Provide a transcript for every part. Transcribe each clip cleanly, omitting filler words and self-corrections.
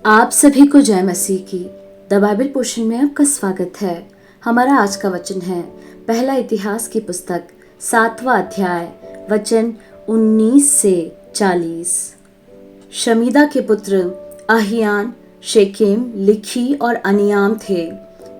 आप सभी को जय मसीह की। द बाइबल पोर्शन में आपका स्वागत है। हमारा आज का वचन है पहला इतिहास की पुस्तक 7वां अध्याय वचन 19 से 40। शमीदा के पुत्र अहियान, शेकेम, लिखी और अनियाम थे।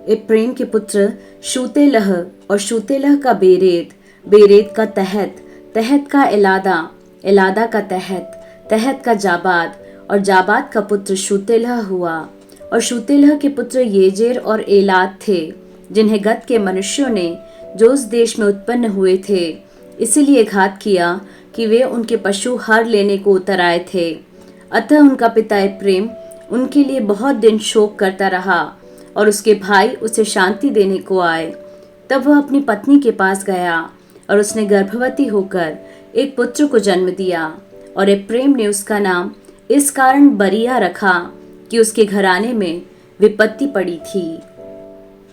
एप्रेम के पुत्र शूतेलह और शूतेलह का बेरेद, बेरेद का तहत, तहत का एलादा, एलादा का तहत, तहत का जाबाद और जाबाद का पुत्र शूतेलह हुआ। और शूतेलह के पुत्र येजेर और एलाद थे, जिन्हें गत के मनुष्यों ने जो उस देश में उत्पन्न हुए थे इसीलिए घात किया कि वे उनके पशु हर लेने को उतर आए थे। अतः उनका पिता एप्रेम उनके लिए बहुत दिन शोक करता रहा और उसके भाई उसे शांति देने को आए। तब वह अपनी पत्नी के पास गया और उसने गर्भवती होकर एक पुत्र को जन्म दिया और एप्रेम ने उसका नाम इस कारण बरिया रखा कि उसके घराने में विपत्ति पड़ी थी।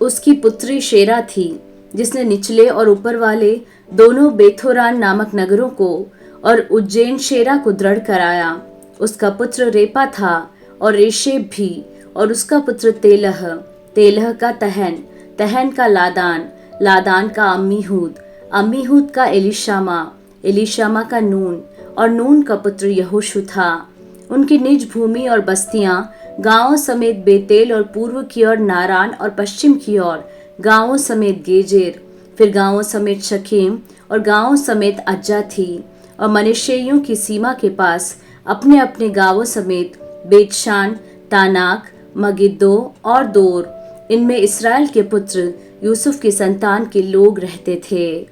उसकी पुत्री शेरा थी, जिसने निचले और ऊपर वाले दोनों बेथोरान नामक नगरों को और उज्जैन शेरा को दृढ़ कराया। उसका पुत्र रेपा था और रेशेब भी, और उसका पुत्र तेलह, तेलह का तहन, तहन का लादान, लादान का अम्मीहूद, अम्मीहूद का एलीशामा, एलीशामा का नून, और नून का पुत्र यहोशू था। उनकी निज भूमि और बस्तियां गांवों समेत बेतेल और पूर्व की ओर नारान और पश्चिम की ओर गांवों समेत गेजेर, फिर गांवों समेत शकेम और गांवों समेत अज्जा थी। और मनश्शेइयों की सीमा के पास अपने अपने गांवों समेत बेतशान, तानाक, मगिद्दो और दोर, इनमें इस्राएल के पुत्र यूसुफ की संतान के लोग रहते थे।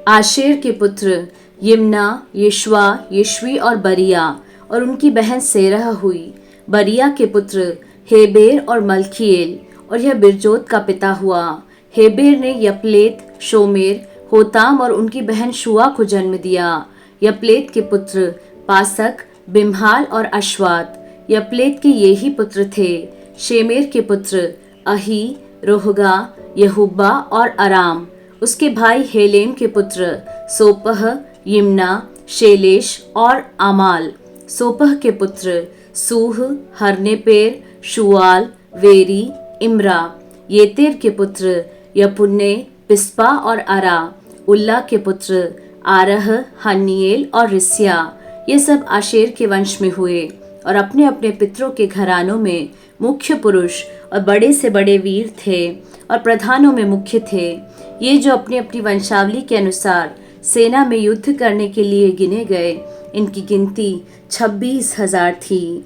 आशेर के पुत्र यिम्ना, यशवा, यशवी और बरिया, और उनकी बहन सेरह हुई। बरिया के पुत्र हेबेर और मल्कीएल, और यह बिरजोत का पिता हुआ। हेबेर ने यपलेत, शोमेर, होताम और उनकी बहन शुआ को जन्म दिया। यपलेत के पुत्र पासक, बिम्हाल और अश्वात, यपलेत के ये ही पुत्र थे। शेमेर के पुत्र अही, रोहगा, यहुब्बा और अराम। उसके भाई हेलेम के पुत्र सोपह, यिम्ना, शेलेश और आमाल। सोपह के पुत्र सूह, हरनेपेर, शुआल, वेरी, इम्रा। येतेर के पुत्र यपुन्ने, पिस्पा और अरा। उल्ला के पुत्र आरह, हन्निएल और रिस्या। ये सब आशेर के वंश में हुए और अपने अपने पितरों के घरानों में मुख्य पुरुष और बड़े से बड़े वीर थे और प्रधानों में मुख्य थे। ये जो अपनी अपनी वंशावली के अनुसार सेना में युद्ध करने के लिए गिने गए, इनकी गिनती 26,000 थी।